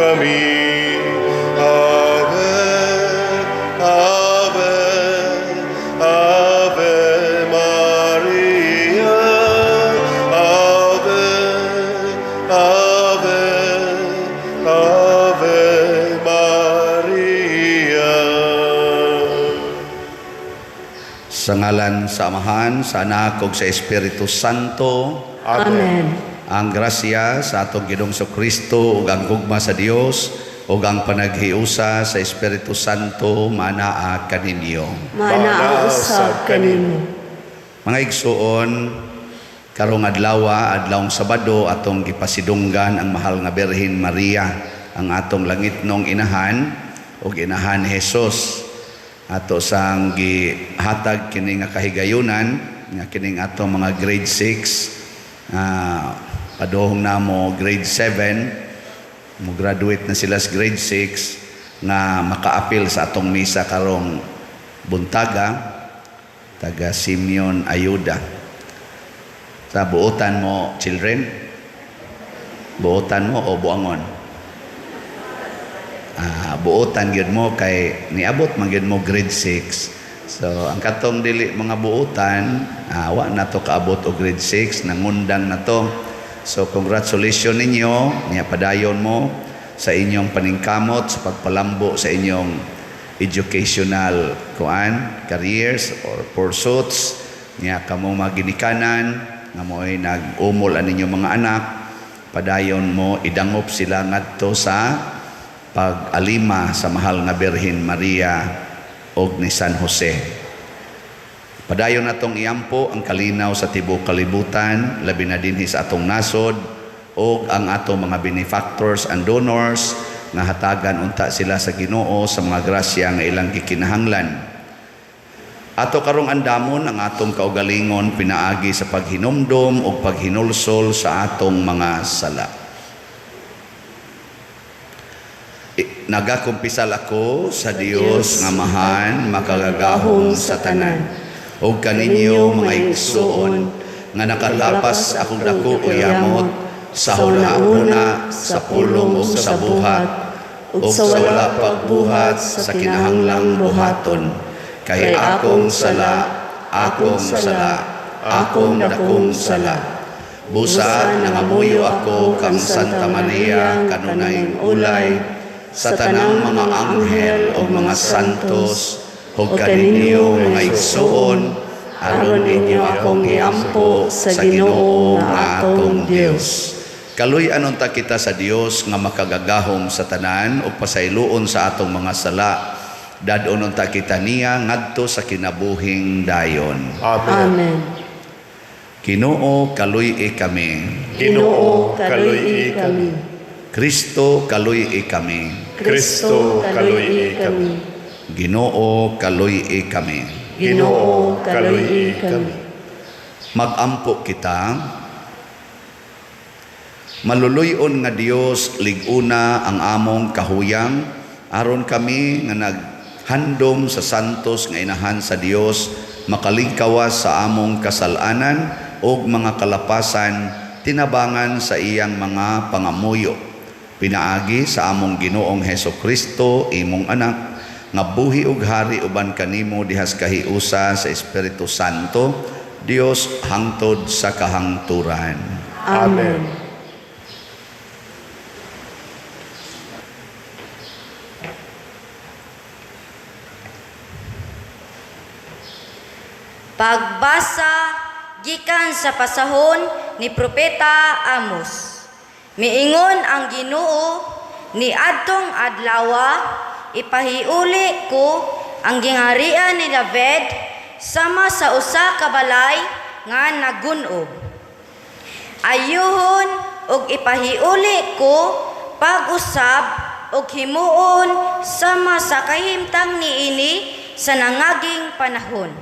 kami. Ave, Ave, Ave Maria. Ave, Ave, Ave Maria. Sa ngalan sa Amahan, sa Anak ug sa Espiritu Santo. Amen. Ang grasya sa atong Ginoong Kristo ug ang gugma sa Dios ug ang panaghiusa sa Espiritu Santo manaa kaninyo. Manaa usab kanimo. Mga igsuon, karong adlawng Sabado atong gipasidunggan ang mahal nga Birhen Maria, ang atong langitnong inahan ug inahan ni Jesus. Ato sang gihatag kini nga kahigayunan nga kining atong mga grade 6 paduhong na mo grade 7 mo graduate na sila sa grade 6 nga makaapil sa atong misa karong buntaga taga Simeon Ayuda. Sa buotan mo children, buotan mo o buangon? Buotan gyud mo kay niabot man gyud mo grade 6. So ang katong dili mga buotan wa na to kaabot og grade 6, nangundang na to. So congratulations ninyo, niya padayon mo sa inyong paningkamot sa pagpalambo sa inyong educational careers or pursuits. Niya kamong maginikanan nga mo'y nag-umol ang inyong mga anak, padayon mo idangop sila ngadto sa pag-alima sa mahal nga Birhen Maria og ni San Jose. Padayon natong iampo ang kalinaw sa tibuok kalibutan, labi na dinhi sa atong nasod o ang atong mga benefactors and donors nga hatagan unta sila sa Ginoo sa mga grasya nga ilang gikinahanglan. Ato karong andamon ang atong kaugalingon pinaagi sa paghinumdom o paghinulsol sa atong mga sala. Nagakumpisal ako sa Dios nga mahan makagagahom sa tanan. O kaninyo mga igsuon nga nakalapas akong dako uyamot sa huna-huna, sa pulong o sa buhat o sa wala pagbuhat sa kinahanglang buhaton. Kay akong sala, akong dakong sala. Busa nangamuyo ako kang Santa Maria kanunayng ulay sa tanang mga anghel o mga santos o kaninyo mga igsuon, aron ninyo akong iampo sa Ginoo nga atong Dios. Kaluy anon ta kita sa Dios nga makagagahom sa tanan o pasayloon sa atong mga sala. Dadonon ta kita niya ngadto sa kinabuhing dayon. Amen. Ginoo kaluy kami. Ginoo kaluy kami. Kristo kaluy kami. Kristo kaluy kami. Ginoo kaluy kami. Ginoo kaluy kami. Magampo kita. Maluluyon nga Dios liguna ang among kahuyang aron kami nga naghandom sa santos nga inahan sa Dios makalingkawas sa among kasalanan ug mga kalapasan tinabangan sa iyang mga pangamuyo. Pinaagi sa among Ginoong Hesukristo imong anak nga buhi ug hari uban kanimo dihas kahiusa sa Espiritu Santo, Dios hangtod sa kahangturan. Amen. Pagbasa gikan sa pasahon ni Propeta Amos. Miingon ang Ginoo ni adtong adlawa ipahiuli ko ang gingharian ni David sama sa usa ka balay nga nagunob. Ayuhon og ipahiuli ko pag-usab og himuon sama sa kahimtang niini sa nangaging panahon.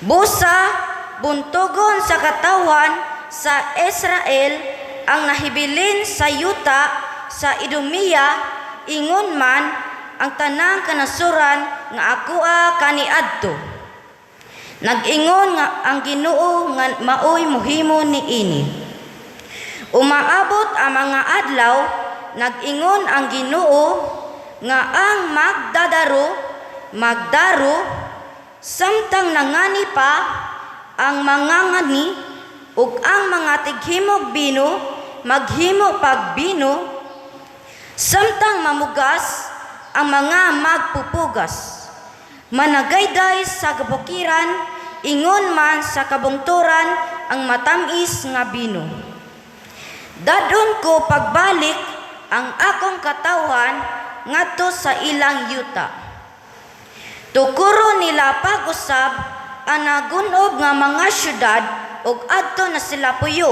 Busa buntugon sa katawan sa Israel ang nahibilin sa yuta sa Idumea. Ingon man ang tanang kanasuran nga akoa kaniadto. Nag-ingon nga ang Ginoo nga maoy mohimo niini. Umaabot ang mga adlaw nag-ingon ang Ginoo nga ang magdaro, samtang nangani pa ang mga ngani ug ang mga tighimog bino maghimo pagbino, samtang mamugas ang mga magpupugas. Managayday sa kabukiran, ingon man sa kabungturan ang matamis nga bino. Dadon ko pagbalik ang akong katawhan ngadto sa ilang yuta. Tukuro nila pag-usab ang nagunob nga mga syudad ug adto na sila puyo.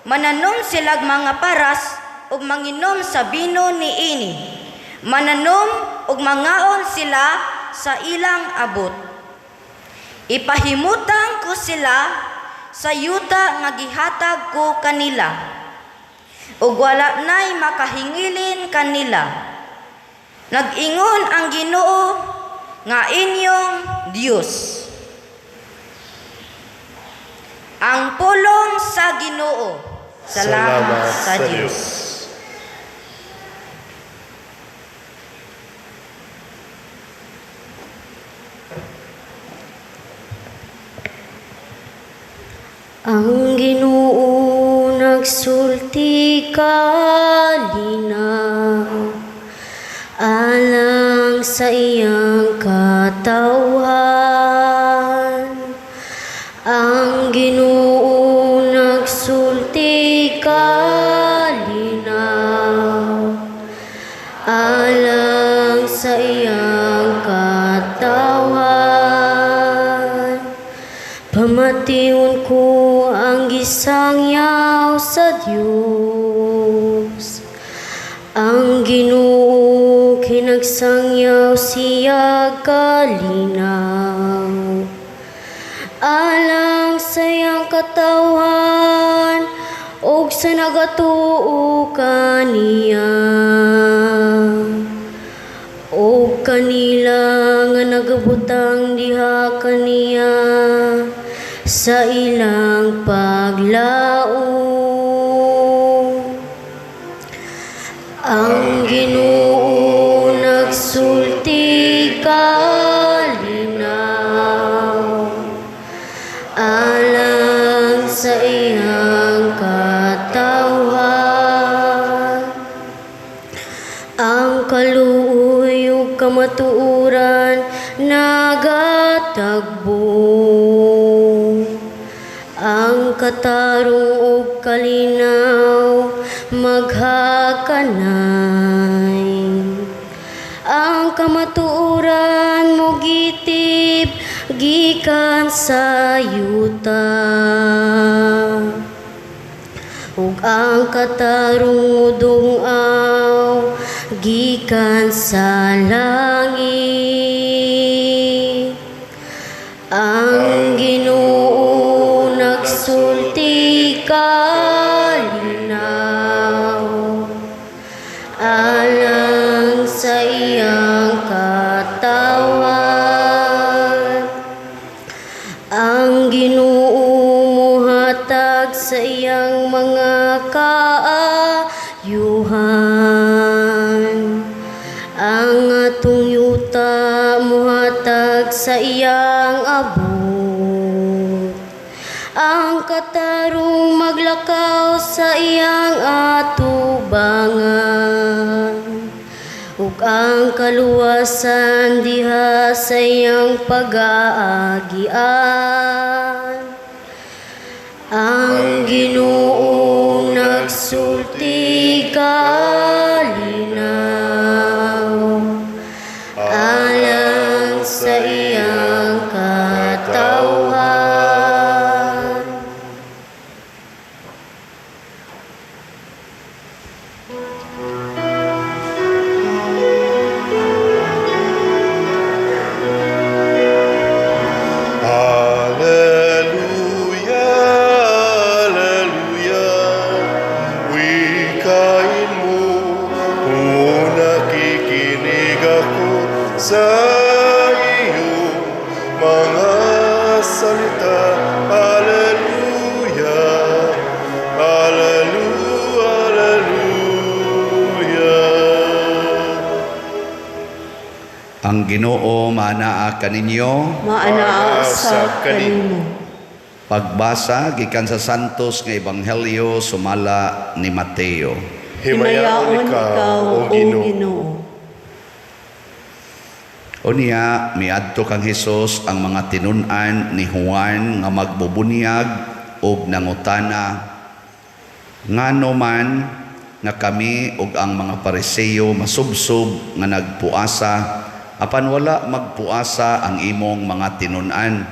Mananom silag mga paras ug manginom sa bino niini. Mananom ug mangaon sila sa ilang abot. Ipahimutang ko sila sa yuta nga gihatag ko kanila, ug wala na'y makahingilin kanila. Nag-ingon ang Ginoo nga inyong Dios. Ang pulong sa Ginoo. Salamat sa Dios. Ang Ginoo nagsulti kalinaw alang sa iyang katawhan. Ang Ginoo nagsulti kalinaw alang sa iyang katawhan. Pamatiun ko ang gisangyaw sa Dios. Ang Ginoo kinagsangyaw siya kalinaw alang sa iyang katawhan ug sa nagatuo kaniya. O kanila nga nagabutang diha kaniya sa ilang paglaom. Ang Ginoo nagsulti kalinaw alang sa iyang katawhan. Ang kaluoy ug kamatuoran nagatagbo. Ang katarong ug kalinaw maghakanay. Ang kamatuoran mo gitib gikan sa yuta. Ug ang katarong dungaw gikan sa langit. Ang Ginoo nagsulti kalinaw alang sa iyang katawhan. Ang Ginoo mohatag sa iyang mga kaayuhan. Ang atong yuta mohatag sa iyang abot. Ang katarong maglakaw sa iyang atubangan. Ug ang kaluwasan diha sa iyang pag-aagian. Ang Ginoo nagsulti kalinaw alang sa iyang katawhan. Hallelujah, hallelujah. Wikain mo Ang Ginoo manaa kaninyo. Maanaa sa kanimo. Pagbasa gikan sa santos nga ebanghelyo sumala ni Mateo. Himayaon ikaw, O Ginoo. Unya miadto kang Hesus ang mga tinun-an ni Juan nga magbubunyag og nangutana, ngano man nga kami ug ang mga Pariseo masubsob nga nagpuasa apan wala magpuasa ang imong mga tinun-an.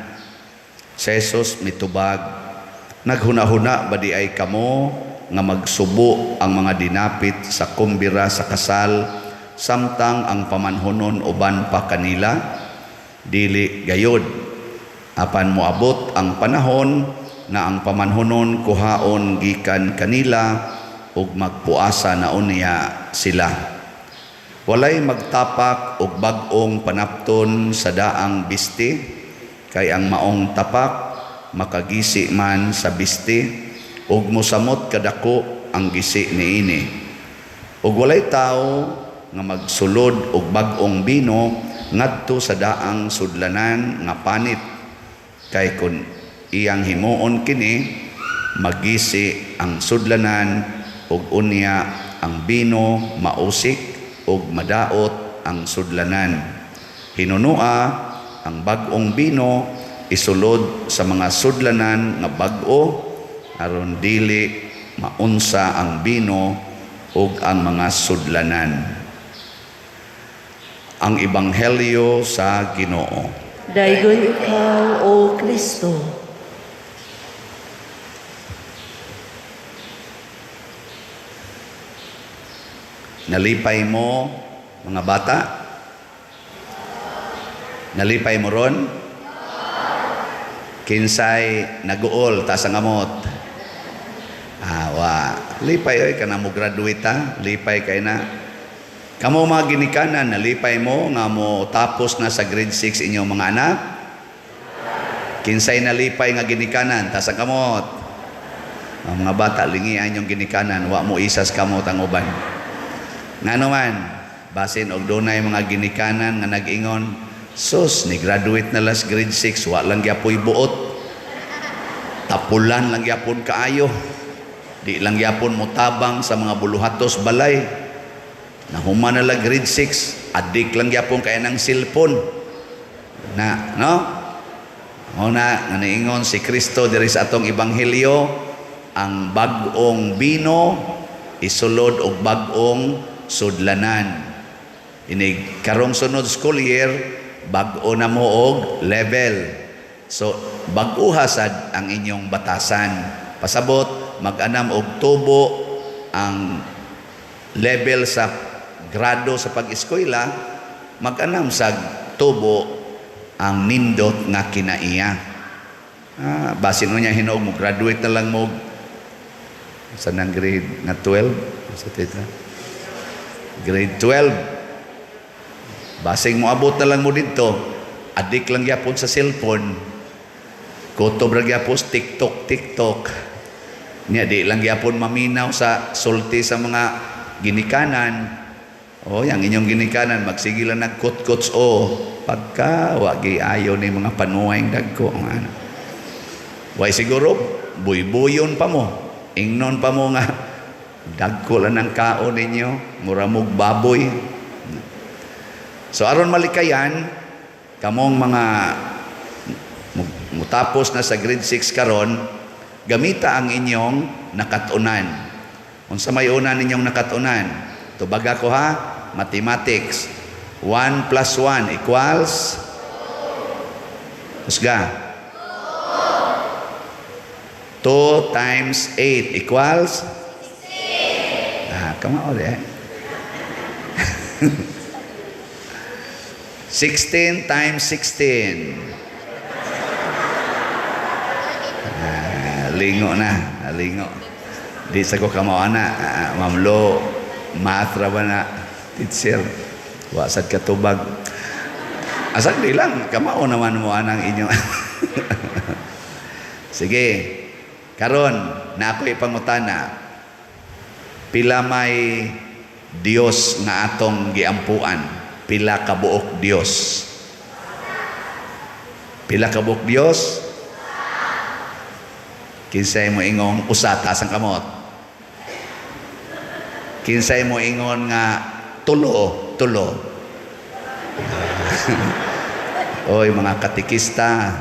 Si Jesus mitubag, naghuna-huna ba di ay kamo nga magsubo ang mga dinapit sa kumbira sa kasal samtang ang pamanhonon uban pa kanila? Dili gayod. Apan moabot ang panahon na ang pamanhonon kuhaon gikan kanila ug magpuasa na unya sila. Walay magtapak og bag-ong panapton sa daang biste, kay ang maong tapak makagisi man sa biste ug mosamot kadako ang gisi niini. Ug walay tao nga magsulod og bag-ong bino ngadto sa daang sudlanan nga panit, kay kun iyang himuon kini magisi ang sudlanan ug unya ang bino mausik ug madaot ang sudlanan. Hinunua ang bag-ong bino isulod sa mga sudlanan nga bag-o aron dili maunsa ang bino ug ang mga sudlanan. Ang ebanghelyo sa Ginoo. Daygon ikaw, O Kristo. Nalipay mo, mga bata? Nalipay mo ron? Kinsay naguol, tas ang amot. Wa. Lipay oy, ka na mo graduate ha? Lipay kay na. Kamo mga ginikanan, nalipay mo, nga mo tapos na sa grade 6 inyong mga anak? Kinsay nalipay nga ginikanan, tas ang kamot. Ang mga bata, lingian yung ginikanan, wa mo isas kamot ang uban. Nga naman, basin og dunay mga ginikanan nga nag-ingon, sus, ni graduate na last grade 6, wa lang gyapoy buot. Tapulan lang gyapon kaayo. Di lang gyapon mutabang sa mga buluhatos balay. Nahuman na lang grade 6, adik lang gyapon kaya ng cellphone. Na, no? Una, nga niingon si Kristo diri sa atong ebanghelyo, ang bag-ong bino isulod og bag-ong sudlanan. Ini karong sunod school year, bag-o na mo og level. So, bag-uha sad ang inyong batasan. Pasabot, mag-anam og tubo ang level sa grado sa pag-eskwela, mag-anam sa tubo ang nindot nga kinaiya. Basin mo niya hinuog mo, graduate na lang mo sa nang grade nga 12. Sa tita? Grade 12. Basing mo abot na lang mo dito, adik lang yapon sa cellphone, kutob lang yapon sa TikTok. Niya, di lang yapon maminaw sa sulti sa mga ginikanan. O, yung inyong ginikanan, magsigilan nagkut-kuts pagka, wagi ayaw ni mga panuwang dagko. Way siguro, buy-buyon pa mo. Ingnon pa mo nga, dagko lang ng kaon ninyo, muramog baboy. So aron malikayan, kamong mga mutapos na sa grade 6 karon, gamita ang inyong nakatunan. Unsa may una ninyong nakatunan? Tubaga ko ha, mathematics. 1 plus 1 equals? Husga. 2 times 8 equals? 16. Come on, 16 times 16. Lingo na. Lingo. Di sa ko kamawa na. Mamlo, math ra ba na? Teacher. Wasad katubag. Asal di lang. Kamao naman mo anang inyo. Sige. Karon, na ako ipangutana. Pila may Dios nga atong giampuan. Pila ka buok Dios? Pila ka buok Dios? Kinsay mo ingong usa taas ang kamot? Kinsay mo ingon nga tulo? Oy, mga katikista.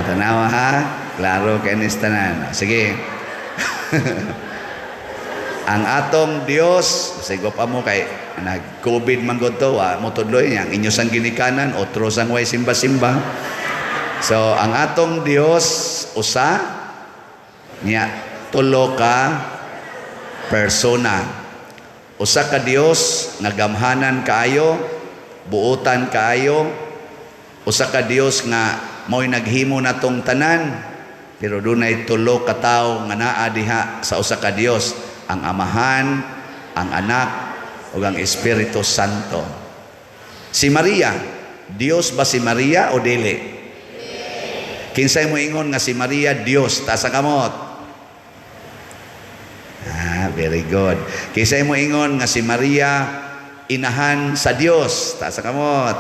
Tanawa ha? Klaro kayo nistanan. Sige. Ang atong Dios, sigo pa mo kay nag-COVID man gud to, mo tudloy niya, ang inyo sang ginikanan, otro sang way simba-simba. So, ang atong Dios, usa, niya, tulo ka persona. Usa ka Dios, nagamhanan kaayo, buutan kaayo. Usa ka Dios nga mo'y naghimo na tong tanan, pero dunay tulo ka tawo nga naa diha sa usa ka Dios, ang Amahan, ang Anak, ug ang Espiritu Santo. Si Maria, Dios ba si Maria o dili? Kinsay mo ingon nga si Maria Dios, taas ang kamot? Very good. Kinsay mo ingon nga si Maria inahan sa Dios, taas ang kamot?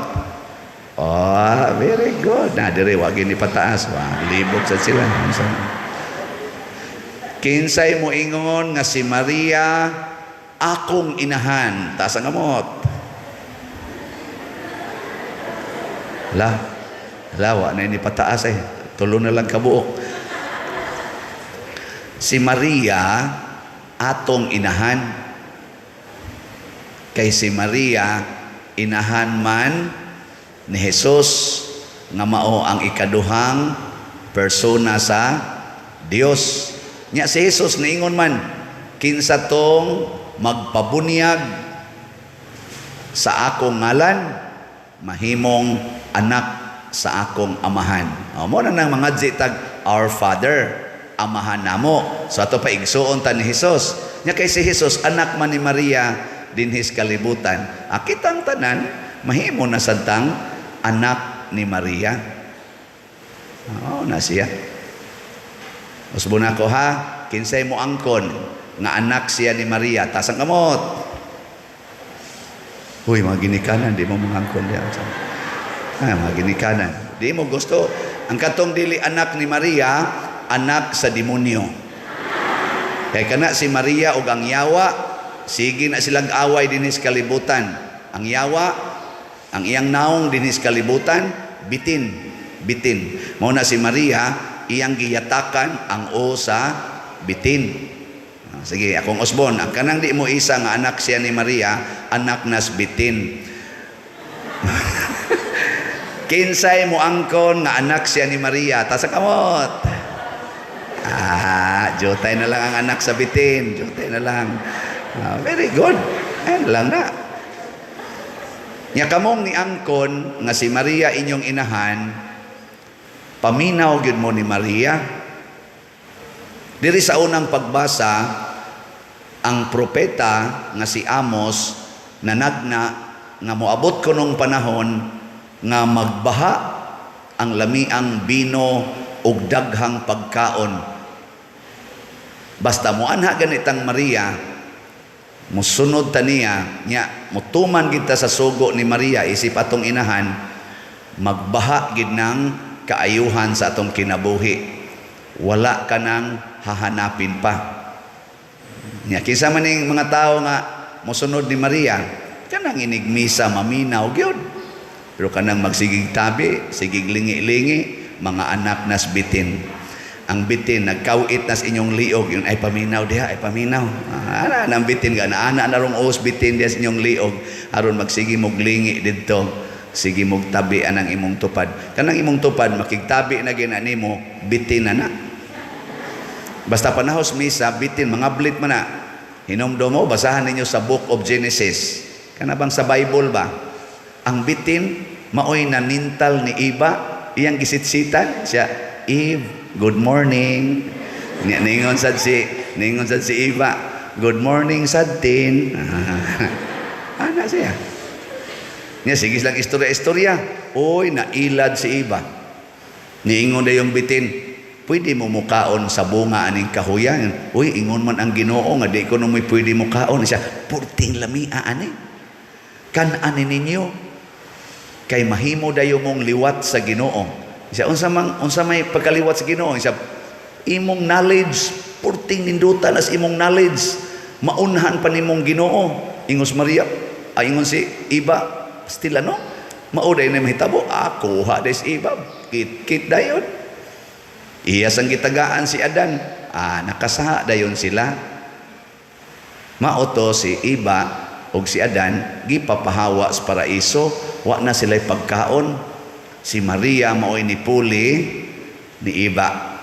Very good. Dire wag ni pataas, libog sa sila. Kinsay mo ingon nga si Maria akong inahan, taas ang kamot? Wa na ni pataas tulo na lang kabuok. Si Maria atong inahan, kay si Maria inahan man ni Jesus nga mao ang ikaduhang persona sa Dios. Nya si Jesus niingon man, kinsa tong magpabunyag sa akong ngalan, mahimong anak sa akong amahan. Mo na nang mga jitag, our Father, amahan namo. So ato pa igsuon ta ni Jesus. Nya kay si Jesus anak man ni Maria dinhis kalibutan. Kitang tanan mahimo na santang anak ni Maria. Na siya. Usbon ako ha, kinsay mo angkon nga anak siya ni Maria, tasang kamot. Uy, mga ginikanan, di mo mga angkon diyan. Mga ginikanan. Di mo gusto. Ang katong dili anak ni Maria, anak sa demonyo. Kaya kana si Maria ug ang yawa, sige na silang away dinis kalibutan. Ang yawa, ang iyang naong dinis kalibutan, bitin. Mao na si Maria, iyang giyatakan ang o sa bitin. Sige, akong usbon, ang kanang di mo isa nga anak siya ni Maria, anak nas bitin. Kinsay mo angkon nga anak siya ni Maria, tasa kamot. Jotay na lang ang anak sa bitin. Jotay na lang. Very good. Ayan lang na. Nya kamong ni angkon nga si Maria inyong inahan, paminaw gyud mo ni Maria. Diri sa unang pagbasa, ang propeta nga si Amos nanagna nga moabot kunong panahon nga magbaha ang lamiang bino ug daghang pagkaon. Basta mo anha ganitang Maria, musunod ta niya, nya mutuman gid ta sa sugo ni Maria isip atong inahan, magbaha gid nang kaayuhan sa atong kinabuhi. Wala ka nang hahanapin pa. Nya kinsa man ning mga tao nga mosunod ni Maria, kanang inigmisa maminaw gyud. Pero kanang magsigig tabi, sigig lingi-lingi, mga anak nas bitin. Ang bitin nagkawit nas inyong liog, yun ay paminaw diha, ay paminaw. Ana nang bitin ga ana na rong os bitin diha sa inyong liog, aron magsigi mog lingi didto. Sige mog tabi anang imong tupad. Kanang imong tupad makigtabi na gina nimo, bitin na. Basta panahos misa, bitin mga blit man na. Hinumdo mo, basahan ninyo sa Book of Genesis. Kana bang sa Bible ba? Ang bitin maoy nanintal ni Eva, iyang gisitsitan siya, Eve, good morning. Ningon sad si Eva, good morning sad tin. Ana siya. Nya sige lang istorya. Oy, nailad si Eva. Niingon na yung bitin, pwede mo mukaon sa bunga aning kahuyan. Uy, ingon man ang Ginoo nga di ko no may pwede mukaon. Siya, purting lamia ani. kan-anin ninyo kay mahimo dayo mong liwat sa Ginoo. Isa unsa may pagkaliwat sa Ginoo, isa imong knowledge purting nindutan as imong knowledge maunhan pa nimong Ginoo. Ingos Maria ingon si Iba still ano mauday na mahitabo ako ha des Iba kit dayon iya sang gitagaan si Adan nakasaha dayon sila mauto si Iba og si Adan gipapahawa sa paraiso wa na sila'y pagkaon. Si Maria mao'y nipuli ni Iba.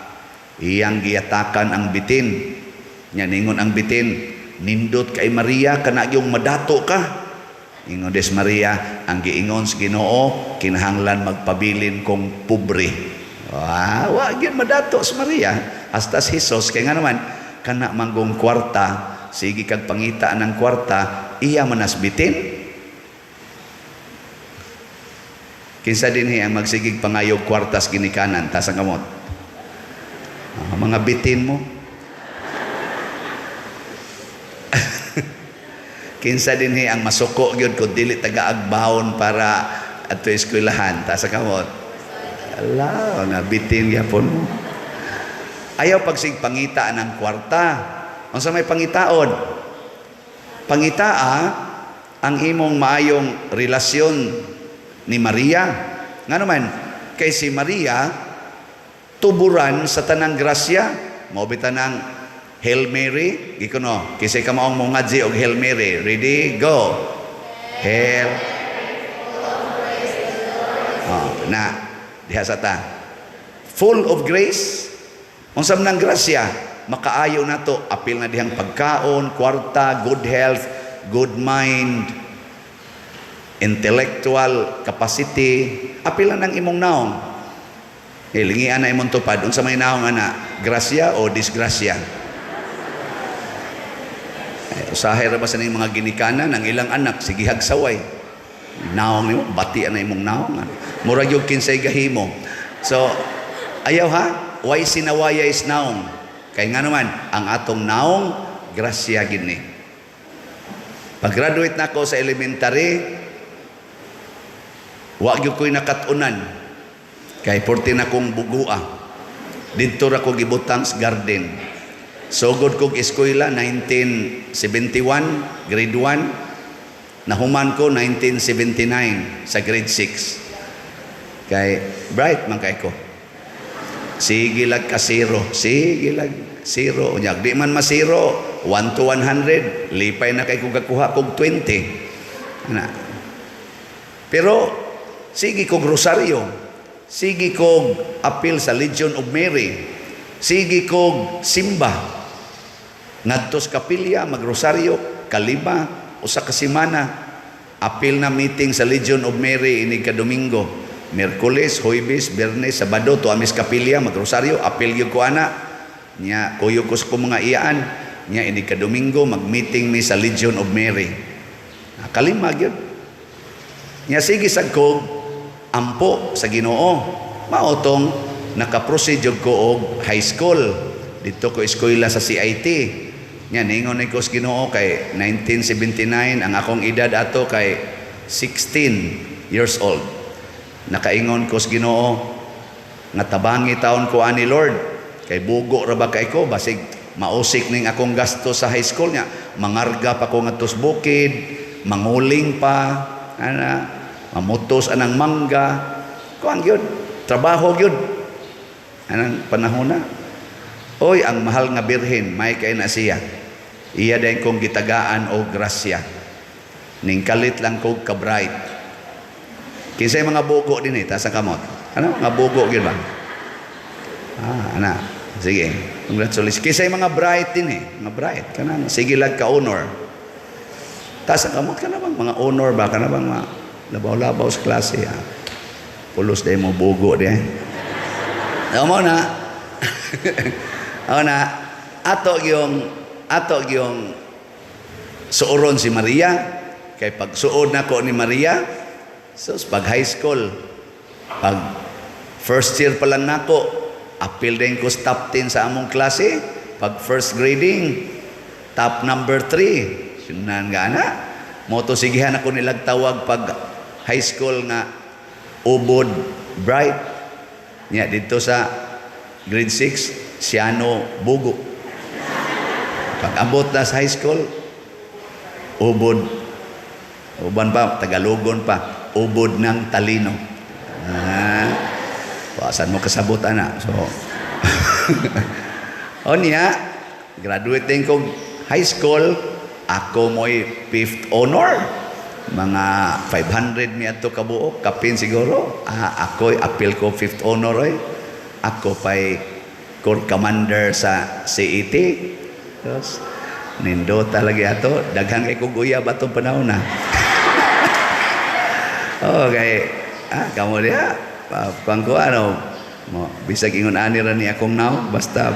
Iyang giyatakan ang bitin. Nya ningon ang bitin, nindot kay Maria kana yung madato ka. Ingon des Maria, ang giingon sa Ginoo, kinahanglan magpabilin kong pobre. Wa gyud madato sa Maria. Hasta si Jesus kay nga naman kana manggong kwarta, sige kag pangita ng kwarta, iya manas bitin. Kinsa dinhi ang magsigig pangayog kwartas ginikanan tas ang kamot. Mga bitin mo. Kinsa dinhi ang masuko gyud kun dili taga-agbahon para adto eskwelahan tas ang kamot. Ala, nga bitin gyapon mo. Ayaw pagsig pangita ng kwarta. Unsa may pangitaon? Pangitaa ang imong maayong relasyon ni Maria. Nga naman, kay si Maria, tuburan sa tanang grasya. Maubitan ng Hail Mary. Gikono, kisay ka maong mungadzi og Hail Mary. Ready? Go. Hail. Diha sa ta. Full of grace. Unsam nang grasya, makaayo na to. Apil na dihang pagkaon, kwarta, good health, good mind, intellectual capacity, apilan ng imong naong. Lingian na imong tupad. Unsa may naong ana? Grasya o disgrasya? Usahay ra ba sa ning mga ginikanan ang ilang anak sige hagsaway. Naong nimo bati na imong naong. Murag yung kinsay gahimo. So ayaw ha, why sinawaya is naong? Kay nga naman ang atong naong grasya gini. Pag-graduate na ako sa elementary, wa gyud ko'y nakatunan kay porti na kong bugua didto ra ko gibutang sa garden. Sugod kog eskwela 1971 grade 1, nahuman ko 1979 sa grade 6. Kay bright man kay ko, sige lag ka zero, sige lag zero unya di man masiro 1 to 100 lipay na kay kog kakuha kog 20 ana. Pero sige kog rosaryo, sige kog apil sa Legion of Mary, sige kog simba ngadto sa kapilya magrosaryo kalima usa ka semana, apil na meeting sa Legion of Mary ini ka Domingo, Miyerkules, Huwebes, Biyernes, Sabado to amis kapilya magrosaryo, apil gyud ko ana nya kuyo ko sa mga iyaan nya ini ka Domingo mag-meeting mi sa Legion of Mary. Kalima gyud nya sige sad kog ampo sa Ginoo. Maotong nakaproceed ko og high school. Dito ko eskwela sa CIT. Nya ningon ko sa Ginoo kay 1979 ang akong edad ato kay 16 years old. Nakaingon ko sa Ginoo nga tabangi taon ko ani Lord kay bugo ra ba kay ko basig mausik ning akong gasto sa high school nya. Mangarga pa ko ngadto sa bukid, manguling pa ana mamutos anang mangga kuang yun trabaho yun anang panahon na. Oy ang mahal nga birhen may kay na siya iya din kong gitagaan o grasya ning kalit lang kog ka bright. Kinsay mga bugo din ta sa kamot ano mga bugo gyud ba ana sige congratulations. Kinsay mga bright din mga bright kana sige lag ka honor ta sa kamot kana bang mga honor ba kana bang mga labaw-labaw sa klase pulos day mo bugo day mo na ato yung suoron si Maria kay pag suod na ko ni Maria so pag high school pag first year pa lang nako apil din ko top 10 sa among klase pag first grading top number 3 sunan nga na Motosigihan ako nilag tawag pag high school nga Ubod Bright. Nya dito sa grade 6, Siano Bugo. Pag abot na sa high school, Ubod, uban pa, Tagalogon pa, Ubod ng Talino. Pasan mo kasabot ana. So, o niya, graduating ko high school, ako mo'y 5th honor. Mga 500 mi ato kabuok, kapin siguro. Ako'y appeal ko 5th honor oy. Ako pa'y Corps Commander sa CET. Tapos, nindo talaga ato. Daghan kay kong uyab atong panahon na. Okay. Kamu dia. Pangko ano. Bisag ingon ani ra ni akong now. Basta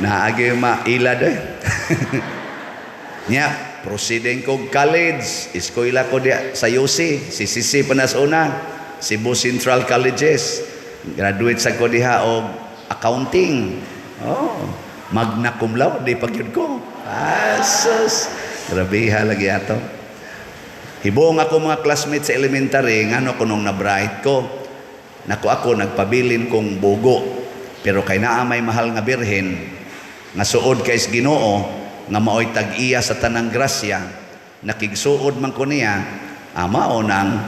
naagi mailad eh. Nya, proceeding ko college. Eskwela ko dia sa UC. CCC panas una. Cebu Central Colleges. Graduate sa ko diha og accounting. Magna cum laude pagyud ko. Asos. Grabe lagi ato. Hibong ako mga classmates sa elementary ngano ko nung na-bright ko. Ako nagpabilin kong bugo. Pero kay naa may mahal nga birhen nga suod kay Ginoo nga maoy tag-iya sa tanang grasya, nakigsuod man ko niya, mao nang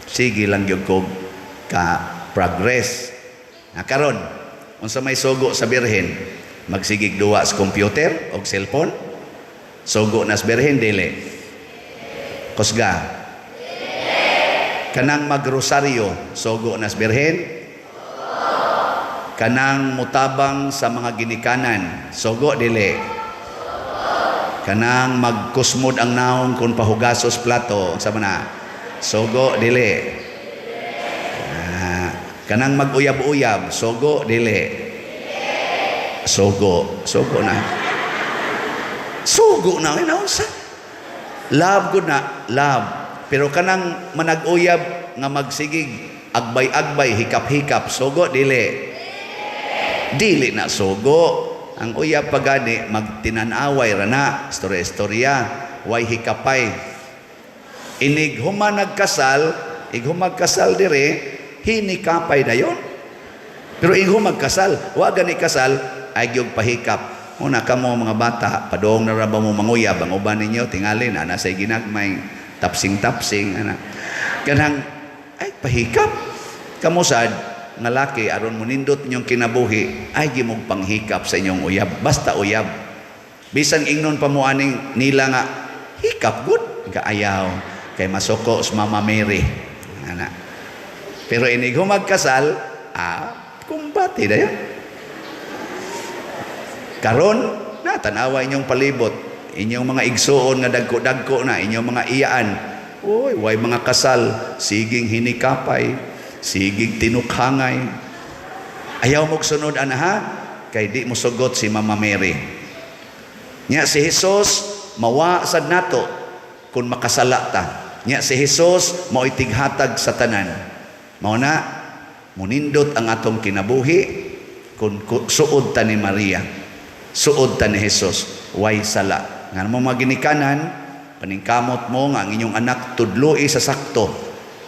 sige lang gyud ko ka progress. Karon unsa may sugo sa birhen, magsigig duwa sa computer o cellphone? Sugo na sa birhen dili? Kusga? Kanang magrosaryo, sugo na sa birhen? Kanang mutabang sa mga ginikanan, sugo dili? Kanang magkusmod ang naong kung pahugasos plato, sa mana? Sugo dili? Kanang mag-uyab-uyab, sugo dili? Sugo na. Sugo na, inaunsa? Love good na, love. Pero kanang manag-uyab nga magsigig, agbay-agbay, hikap-hikap, sugo dili? Dili na sugo. Ang uyab pagani magtinanaway rana, istorya-istorya, way hikapay. Inig human nagkasal, ighumagkasal dire, hinikapay na yon. Pero ighumagkasal, wa gani kasal ay gyud pahikap. Una kamo mga bata, padong na ra ba mo manguyab ang uban ninyo tingali na say ginagmay tapsing-tapsing ana. Kanang ay pahikap. Kamo sad nga laki aron mo nindot inyong kinabuhi ay gimog panghikap sa inyong uyab, basta uyab. Bisan ingnon pa mo aning nila nga hikap good kaayaw kay masoko sa Mama Mary ana. Pero inig humagkasal kumbati dayon. Karon na tanawa inyong palibot, inyong mga igsuon nga dagko-dagko na, inyong mga iyaan. Oy, way mga kasal, siging hinikapay, sigig tinukhangay. Ayaw mo sunod ha, kay di mo sugot si Mama Mary. Nya si Jesus mawa sad nato kung makasala ta. Nya si Jesus mao itighatag sa tanan. Mao na munindot ang atong kinabuhi kung suod ta ni Maria. Suod ta ni Jesus, way sala. Nga mo maginikanan, paningkamot mo nga ang inyong anak tudloi sa sakto.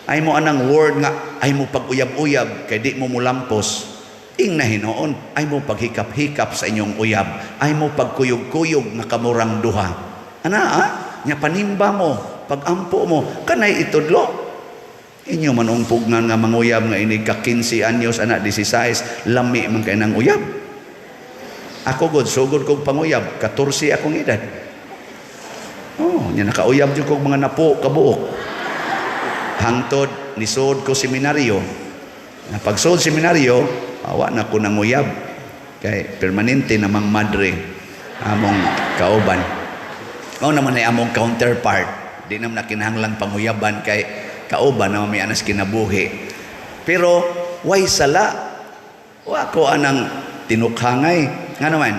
Ay mo anang word nga, ay mo pag-uyab-uyab, kay di mo mulampos. Ing na hinoon, ay mo paghikap-hikap sa inyong uyab. Ay mo pagkuyog-kuyog nga kamurang duha. Nya panimba mo, pagampo mo, kanay itudlo. Inyo man umpugnan nga manguyab nga inig ka 15 anyos, anak 16, lami man kay nang uyab. Ako god sugod kog panguyab, 14 akong edad. Nya nakauyab jud kog mga napo kabuok. Hangtod nisod ko seminaryo. Na pagsud seminaryo, awa na ko nanguyab. Kay permanente namang madre among kauban. Mao naman ay among counterpart. Di naman nakinahanglan panguyaban kay kauban na may anas kinabuhi. Pero way sala. Wa ko anang tinukhangay. Nga naman,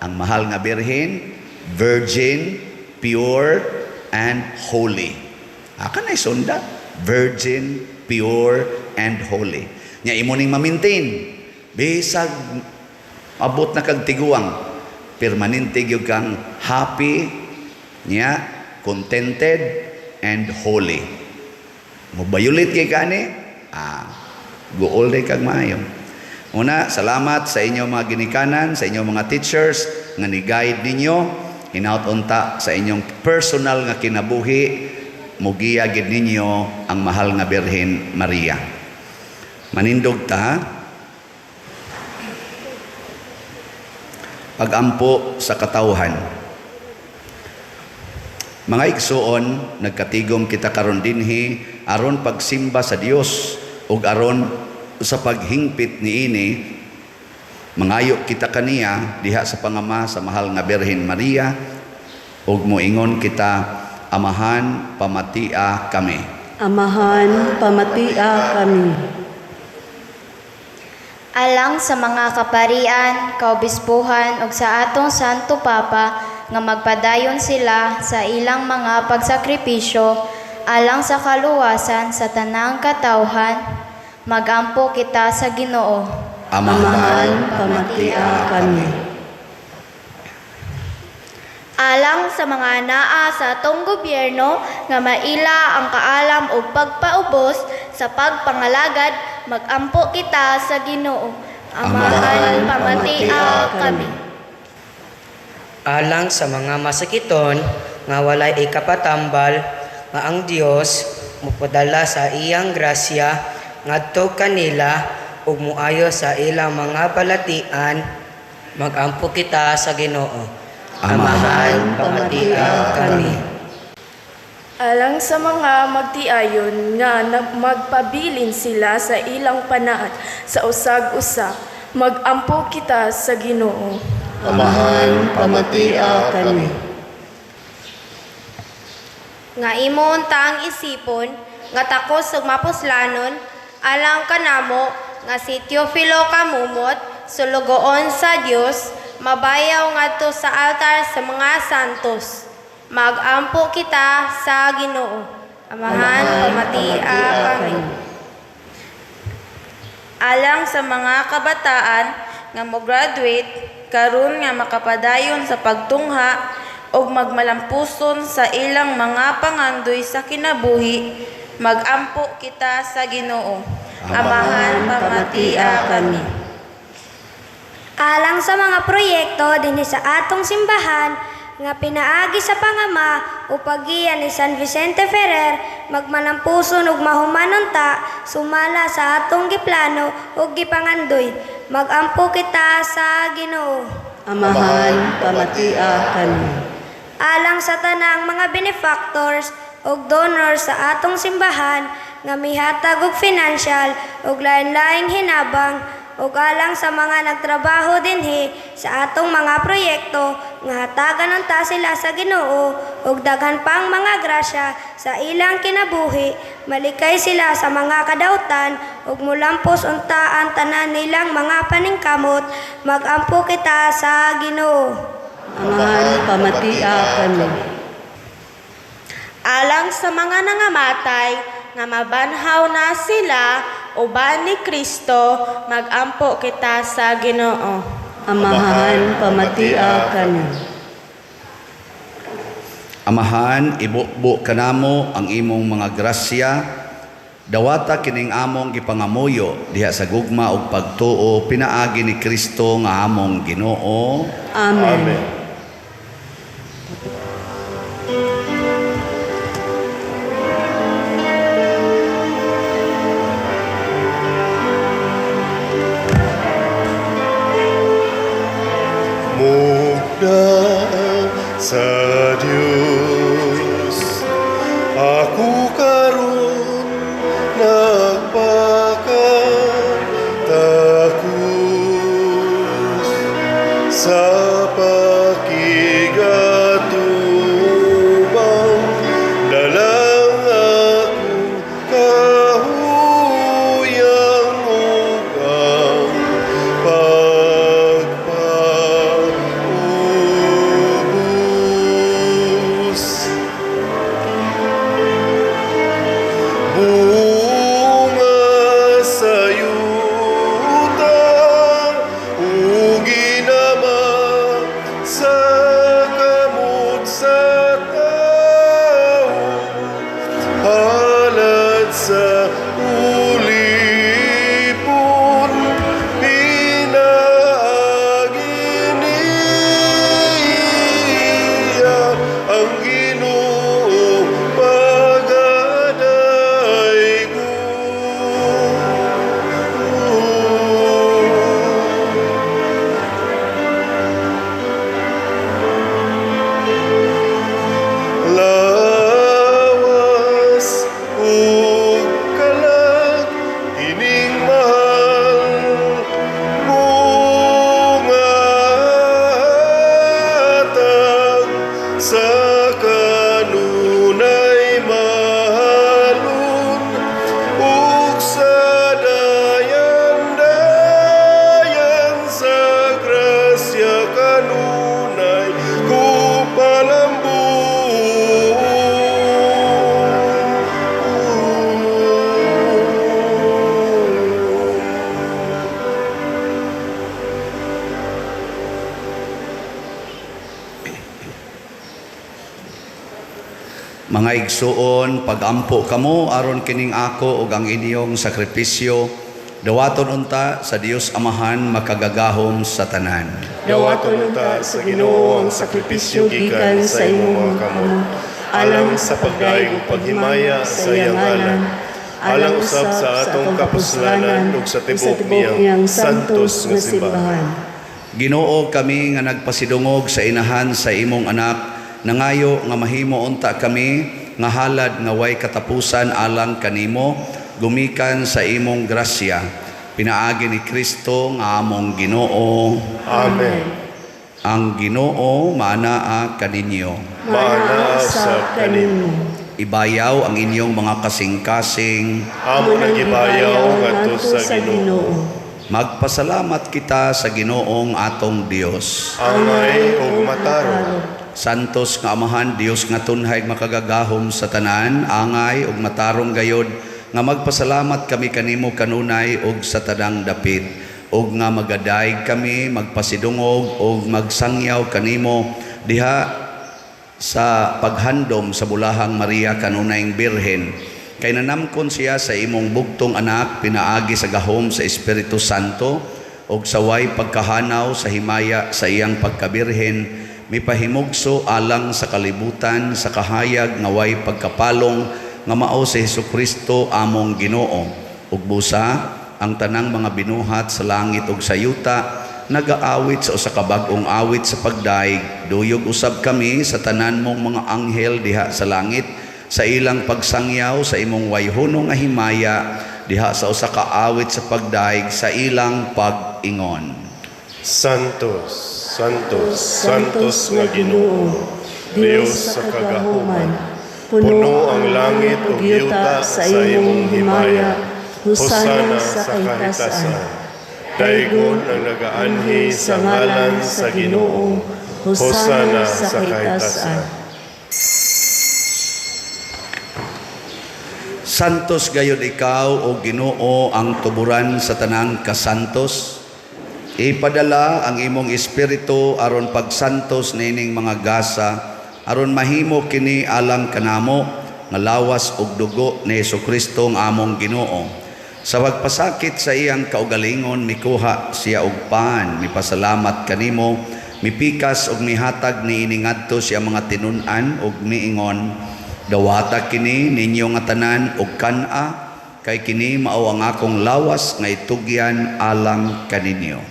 ang mahal nga birhen, virgin, pure, and holy. Kanay sunda, virgin, pure, and holy. Nya imo ning ma-maintain. Bisag abot na kag tiguang, permanente gyud kang happy, nya contented, and holy. Mubayulit kay kani, guol day kag maayo. Una, salamat sa inyong mga ginikanan, sa inyong mga teachers nga ni-guide ninyo, hinaut unta sa inyong personal nga kinabuhi, mugiya gid ninyo ang mahal nga Birhen Maria. Manindog ta, pag-ampo sa katawhan. Mga igsuon, nagkatigom kita karon dinhi aron pagsimba sa Dios ug aron sa paghingpit niini, mangayo kita kaniya diha sa pangama sa mahal nga Birhen Maria ug moingon kita, Amahan, pamatia kami. Amahan, pamatia kami. Alang sa mga kaparian, kaobispuhan ug sa atong Santo Papa nga magpadayon sila sa ilang mga pagsakripisyo alang sa kaluwasan sa tanang katawhan, magampo kita sa Ginoo. Amahan, pamatia kami. Alang sa mga naa sa atong gobyerno nga maila ang kaalam ug pagpaubos sa pagpangalagad, magampo kita sa Ginoo. Amahan, pamatia kami. Alang sa mga masakiton nga walay ikapatambal nga ang Dios mupadala sa iyang grasya ngadto kanila ug muayo sa ilang mga balatian, magampo kita sa Ginoo. Amahan, pamatia kami. Alang sa mga magtiayon nga magpabilin sila sa ilang panaat sa usag-usa, magampo kita sa Ginoo. Amahan, pamatia kami. Nga imon taang isipon, nga takos ug mapuslanon, alang kanamo nga si Teofilo kamumot, sulugoon sa Dios, mabayaw ngadto sa altar sa mga santos. Magampo kita sa Ginoo. Amahan, pamatia kami. Alang sa mga kabataan nga mo-graduate, karon nga makapadayon sa pagtungha ug magmalampuson sa ilang mga pangandoy sa kinabuhi, magampo kita sa Ginoo. Amahan, pamatia kami. Alang sa mga proyekto dinhi sa atong simbahan nga pinaagi sa pangama o pagiyan ni San Vicente Ferrer, magmanampuson ug mahumanon ta sumala sa atong giplano ug gipangandoy, magampo kita sa Ginoo. Amahan, pamatia kami. Alang sa tanang mga benefactors ug donors sa atong simbahan nga mihatag og financial ug lain-laing hinabang, ug alang sa mga nagtrabaho dinhi sa atong mga proyekto nga hatagan unta sila sa Ginoo ug daghan pang mga grasya sa ilang kinabuhi, malikay sila sa mga kadautan ug mulampos unta ang tanan nilang mga paningkamot, magampo kita sa Ginoo. Amahan, pamatia kami. Alang sa mga nangamatay nga mabanhaw na sila uban ni Kristo, magampo kita sa Ginoo. Amahan, pamatia kami. Amahan, ibukbo kanamo ang imong mga grasya, dawata kining among gipangamuyo diha sa gugma ug pagtuo pinaagi ni Kristo nga among Ginoo. Amen. Sa Diyos ako karon nagpakatakos sa pag Mga igsuon, pagampo kamo aron kining ako ug ang inyong sakripisyo, dawaton unta sa Dios Amahan makagagahom sa tanan. Dawaton unta sa Ginoo ang sakripisyo gikan sa imong mga kamot, alang sa pagdaig ug paghimaya sa iyang ngalan, alang usab sa atong kapuslanan ug sa tibuok niyang santos nga simbahan. Ginoo, kami nga nagpasidungog sa inahan sa imong anak, nangayo nga mahimo unta kami nga halad nga way katapusan alang kanimo gumikan sa imong grasya. Pinaagi ni Kristo nga among Ginoo. Amen. Ang Ginoo maanaa kaninyo. Maanaa sa kanimo. Ibayaw ang inyong mga kasing-kasing. Amo nagibayaw ngadto sa Ginoo. Magpasalamat kita sa Ginoong atong Dios. Angay ug matarong. Santos nga Amahan, Dios nga tunhay makagagahom sa tanan, angay ug matarong gayod, nga magpasalamat kami kanimo kanunay ug sa tanang dapit, ug nga magadaig kami, magpasidungog ug magsangyaw kanimo diha sa paghandom sa bulahang Maria kanunayng Birhen. Kay nanamkon siya sa imong bugtong anak, pinaagi sa gahom sa Espiritu Santo, ug sa way pagkahanaw sa himaya sa iyang pagkabirhen, mipahimugso alang sa kalibutan sa kahayag nga way pagkapalong nga mao si Hesukristo among Ginoo. Ug busa ang tanang mga binuhat sa langit ug sa yuta nagaawit sa usa ka bag-ong awit sa pagdaig. Duyog usab kami sa tanan mong mga anghel diha sa langit sa ilang pagsangyaw sa imong wayhunong nga himaya diha sa usa ka awit sa pagdaig sa ilang pag-ingon. Santos, Santos, Santos nga Ginoo, Dios sa kagahuman, puno ang langit ug yuta sa imong himaya, husana sa kahitasan. Daigon ang nagaanhi sa ngalan sa Ginoo, husana sa kahitasan. Santos gayud ikaw o Ginoo ang tuburan sa tanang kasantos. Ipadala ang imong espiritu aron pagsantos nining mga gasa, aron mahimo kini alang kanamo nga lawas ug dugo ni Hesukristo ang among Ginoo. Sa pagpasakit sa iyang kaugalingon mikuha siya og pan, mipasalamat kanimo, mipikas ug mihatag niini ngadto siya mga tinun-an ug miingon, dawata kini ninyo nga tanan ug kan-a, kay kini mao ang akong lawas nga itugyan alang kaninyo.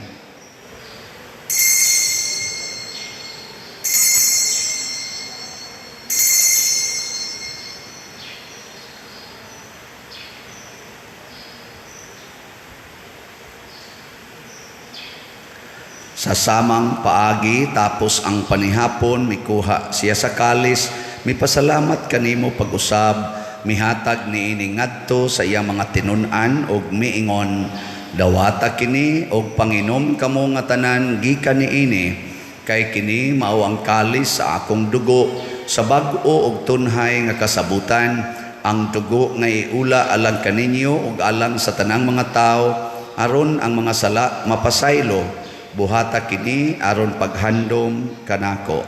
Sa samang paagi tapos ang panihapon mikuha siya sa kalis, mipasalamat kanimo pag-usab, mihatag niini ngadto sa iyang mga tinun-an ug miingon, dawata kini og panginom kamo nga tanan gikan niini, kay kini mao ang kalis sa akong dugo sa bag-o ug tunhay nga kasabutan, ang dugo nga iula alang kaninyo ug alang sa tanang mga tao, aron ang mga sala mapasaylo. Buhata kini aron paghandom kanako.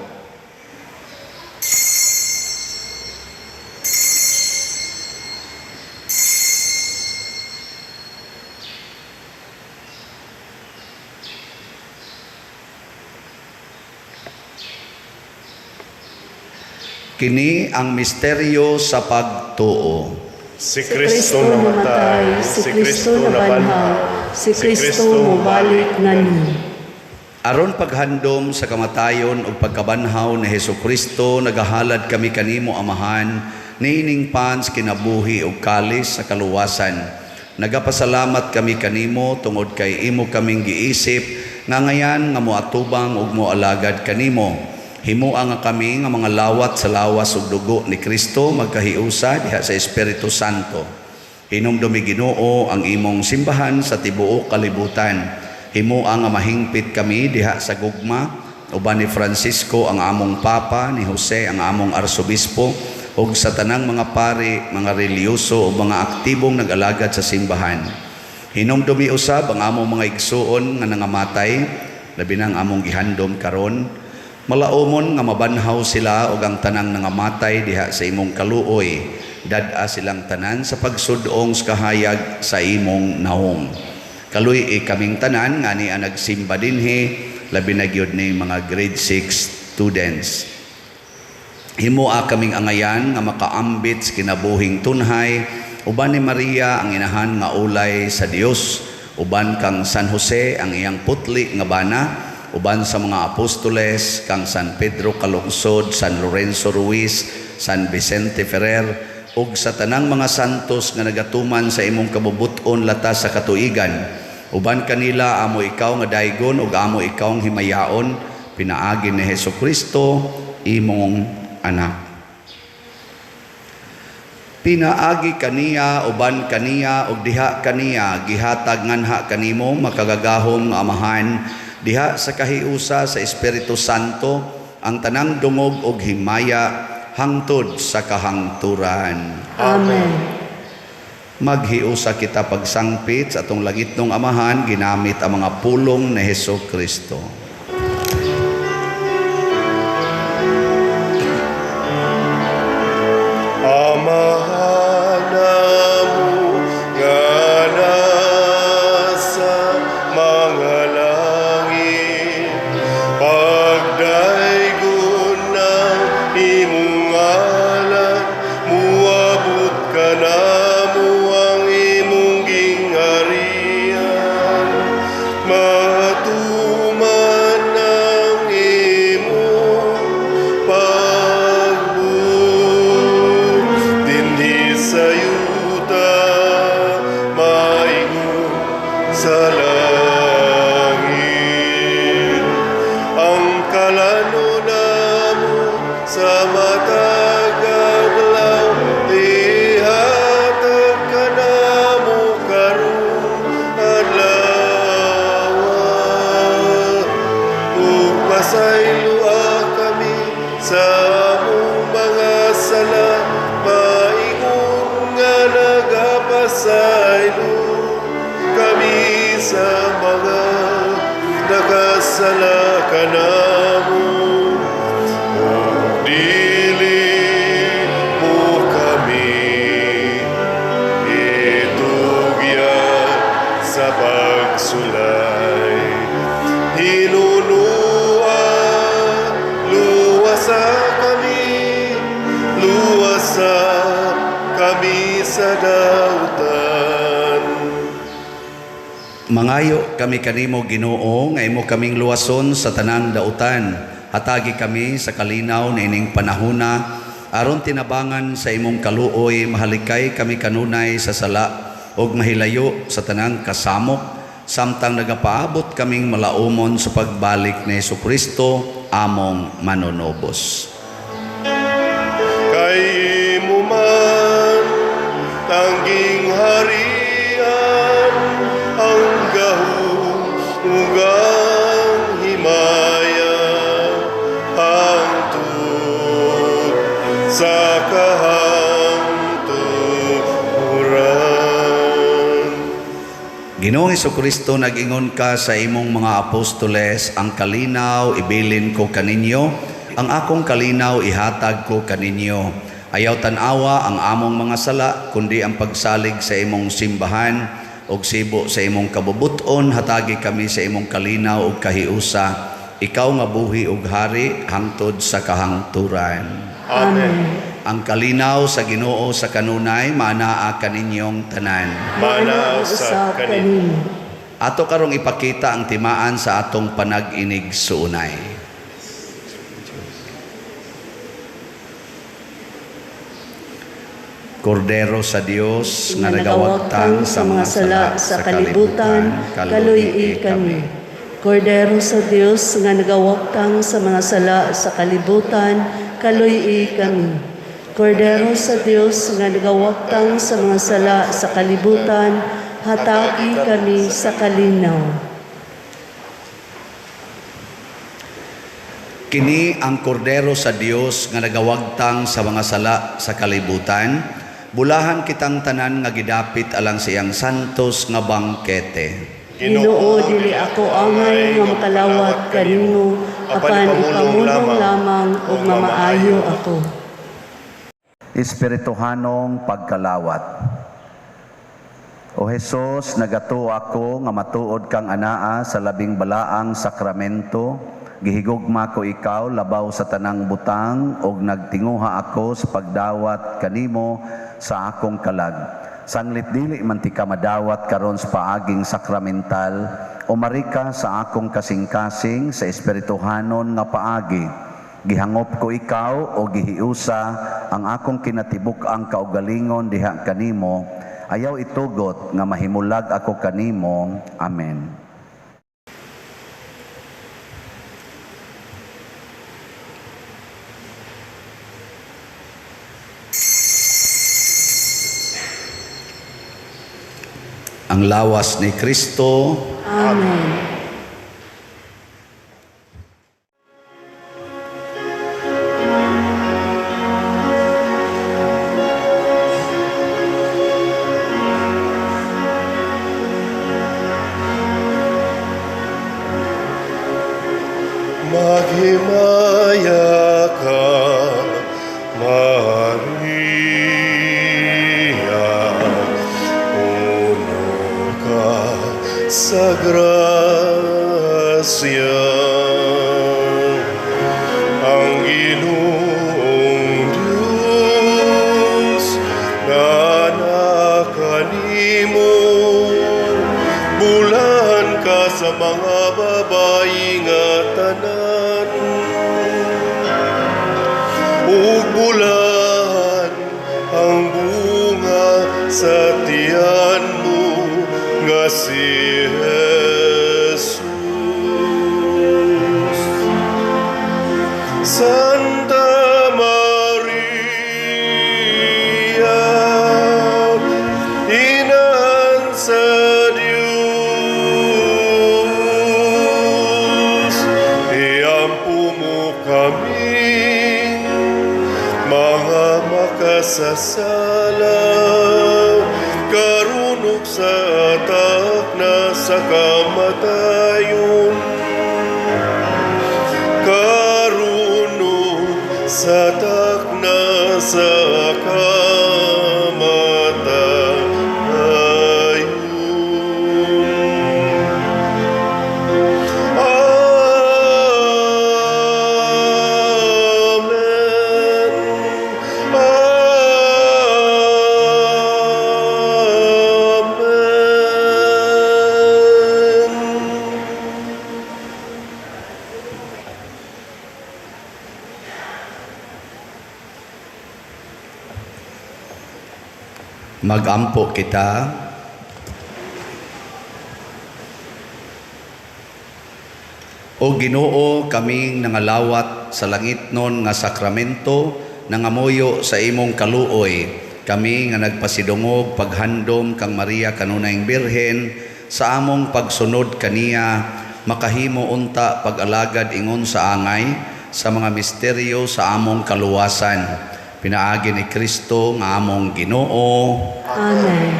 Kini ang misteryo sa pagtuo. Si Kristo namatay, si Kristo nabanhaw, si Kristo mubalik ngani. Aron paghandom sa kamatayon ug pagkabanhaw ni Hesukristo, nagahalad kami kanimo Amahan, niining pans kinabuhi ug kalis sa kaluwasan. Nagapasalamat kami kanimo tungod kay imo kaming giisip nga ngayan nga moatubang ug moalagad kanimo. Himuang nga kami nga mga lawat sa lawas ug dugo ni Kristo magkahiusa diha sa Espiritu Santo. Hinumdumi Ginoo ang imong simbahan sa tibuok kalibutan. Himuang nga mahingpit kami diha sa gugma, uban ni Francisco ang among Papa, ni Jose ang among Arsobispo, ug sa tanang mga pari, mga reliyoso o mga aktibong nag-alagad sa simbahan. Hinumdumi usab ang among mga igsuon nga nangamatay, labi nang among gihandom karon, Malaumon nga mabanhaw sila og ang tanang nangamatay diha sa imong kaluoy, dad-a silang tanan sa pagsudong sa kahayag sa imong nahong. Kaluy kaming tanan nga ni nagsimba dinhi, labi na gyud ni mga grade 6 students. Himoa kaming angayan nga makaambit sa kinabuhing tunhay, uban ni Maria ang inahan nga ulay sa Dios, uban kang San Jose ang iyang putli nga bana, uban sa mga apostoles kang San Pedro Calungsod, San Lorenzo Ruiz, San Vicente Ferrer, ug sa tanang mga santos nga nagatuman sa imong kabubuton latas sa katuigan. Uban kanila amo ikaw nga daygon ug amo ikaw ang himayaon, pinaagi ni Hesukristo imong anak. Pinaagi kaniya uban kaniya ug diha kaniya gihatag nganha kanimo makagagahom nga amahan, diha sa kahiusa sa Espiritu Santo ang tanang dungog ug himaya hangtod sa kahangturan. Amen. Maghiusa kita pagsangpit sa atong langitnong amahan ginamit ang mga pulong ni Hesukristo. Amahan namu nga nasa mga langit, pagdaygon ng imong ngalan, muabot ka namo ang imong gingharian, matuman ang imong sa yuta maigo sa langit. Ang kalano namo sa matag adlaw, ihatag ka namo karon adlaw. Ug pasaylua kami sa among mga sala, nagapasaylo kami sa mga nakasala ka namo, ug dili mo kami itugyan sa pagsulay. Hinunua, luwasa kami sa dautan. Mangayo kami kanimo Ginoo nga imo kaming luwason sa tanang dautan. Hatagi kami sa kalinaw nining panahona aron tinabangan sa imong kaluoy, mahalikay kami kanunay sa sala ug mahilayo sa tanang kasamok, samtang nagapaabot kaming malaumon sa pagbalik ni Hesukristo among manonobos. Kay imo man tangging harian, ang gahom ug ang himaya, hangtod sa kahangturan. Ginoong Hesukristo, nag-ingon ka sa imong mga apostoles, ang kalinaw ibilin ko kaninyo, ang akong kalinaw ihatag ko kaninyo. Ayaw tanawa ang among mga sala, kundi ang pagsalig sa imong simbahan og sibo sa imong kabubuton. Hatagi kami sa imong kalinaw ug kahiusa, ikaw nga buhi ug hari hangtod sa kahangturan. Amen. Ang kalinaw sa Ginoo sa kanunay manaa kaninyong tanan. Manaa sa kaninyo. Ato karong ipakita ang timaan sa atong panag-inig suunay. Kordero sa Dios nga nagawagtang sa mga sala sa kalibutan, kaluy kami. Kordero sa Dios nga nagawagtang sa mga sala sa kalibutan, kaluy kami. Kordero sa Dios nga nagawagtang sa mga sala sa kalibutan, hatagi kami sa kalinaw. Kini ang kordero sa Dios nga nagawagtang sa mga sala sa kalibutan. Bulahan kitang tanan nga gidapit alang siyang santos nga bangkete. Ginoo, dili ako angay nga makalawat kanimo, apan ipamulong lamang ug mamaayo ako. Espirituhanong pagkalawat. O Jesus, nagato ako nga matuod kang anaa sa labing balaang sakramento, gihigugma ko ikaw labaw sa tanang butang ug nagtinguha ako sa pagdawat kanimo sa akong kalag. Sanglit dili man ti ka madawat karon sa paaging sakramental, o marika sa akong kasing-kasing sa espirituhanon nga paagi. Gihangop ko ikaw o gihiusa ang akong kinatibuk-ang kaugalingon diha kanimo, ayaw itugot nga mahimulag ako kanimo. Amen. Ang lawas ni Kristo. Amen. Maghimaya ka, Maria, puno ka sa grasya. Ang Ginoong Diyos na nakanimo, bulan ka sa mga babayi nga tanan, ug bulan ang bunga sa tiyan mo nga si Jesus. Santa Maria, Inan sa Diyos, iampu mo kami, mga makasasala, karunok sa atak na sa kamatayon, karunok sa atak na sa kamatayon. Magampo kita. O Ginoo, kaming nangalawat sa langitnon nga sakramento, nangamuyo sa imong kaluoy, kami nga nagpasidungog paghandom kang Maria kanunayng Birhen, sa among pagsunod kaniya, makahimo unta pag-alagad ingon sa angay, sa mga misteryo sa among kaluwasan. Pinaagi ni Kristo nga among Ginoo. Amen.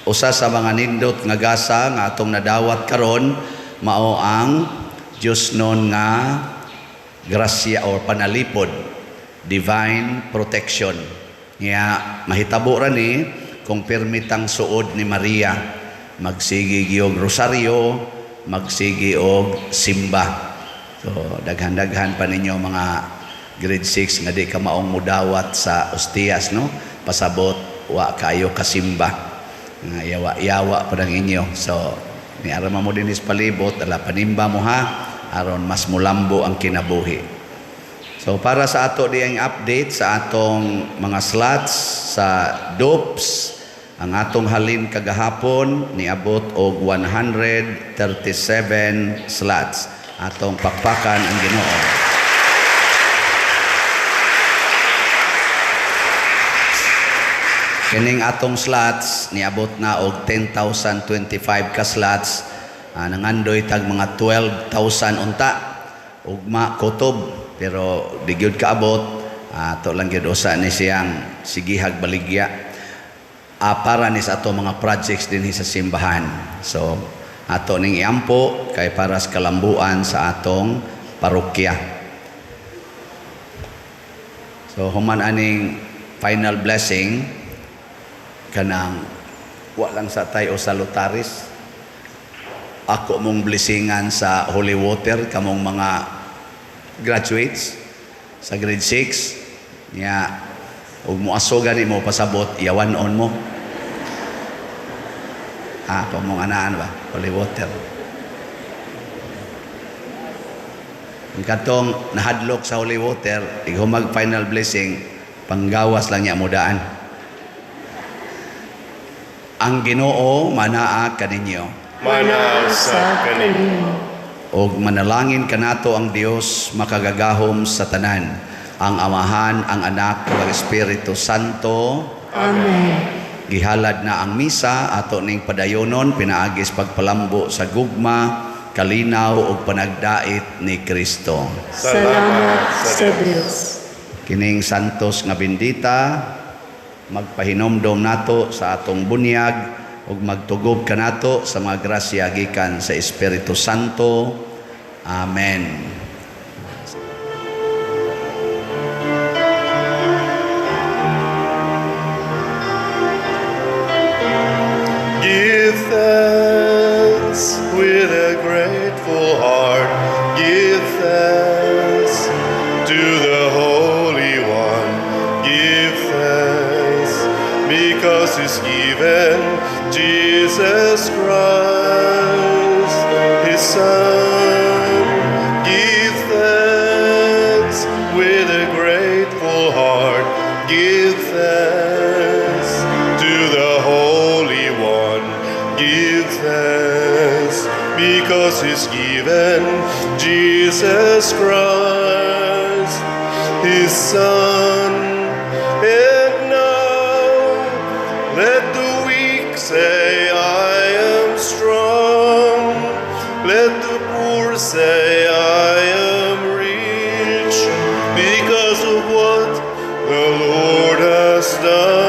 Usa sa mga nindot nga gasa nga atong nadawat karon mao ang Dios non nga grasya or panalipod, divine protection. Nga mahitabo ra ni kung permitang suod ni Maria, magsigi og rosaryo, magsigi og simba. So daghan-daghan pa ninyo mga grade 6 nga di ka maong mudawat sa ostiyas, no? Pasabot wa kayo kasimba. Nga yawa-yawa pa ng inyo. So ni arama mo din is palibot, ala panimba mo ha, aron mas mulambo ang kinabuhi. So para sa ato di ang update sa atong mga slots sa DOPS, ang atong halin kagahapon niabot og 137 slots. Atong pakpakan ang Ginoo. Kining atong slots niabot na og 10,025 ka slots, nangandoy tag mga 12,000 unta ugma kutob, pero di gyud kaabot. Ato lang gyud usa ni siyang sigihag baligya para ni sa ato mga projects din sa simbahan. So ato ning iampo kay para sa kalambuan sa atong parokya. So human aning final blessing kanang wa lang sa tayo salutaris. Ako mong blessingan sa holy water kamong mga graduates sa grade 6 niya ug muaso gani mo pasabot iyawan-on mo. Kamong anaan ba holy water. Ang katong nahadlok sa holy water igumag final blessing panggawas lang niya mudaan. Ang Ginoo manaa kaninyo. Manaa sa kaninyo. Og manalangin kanato ang Dios makagagahom sa tanan, ang Amahan, ang Anak, ug ang Espiritu Santo. Amen. Gihalad na ang misa ato ning padayonon pinaagis pagpalambo sa gugma, kalinaw ug panagdait ni Kristo. Salamat sa Dios. Kining santos nga bendita magpahinomdom nato sa atong bunyag ug magtugob kanato sa mga grasya gikan sa Espiritu Santo. Amen. Give thanks with a grateful heart. Give thanks to the Holy One. Give thanks because He's given Jesus Christ, His Son. Give thanks with a grateful heart. Give thanks to the Holy One. Give thanks because He's given Jesus Christ, His Son. And now let the weak say, I am strong. Let the poor say, I am rich because of what the Lord has done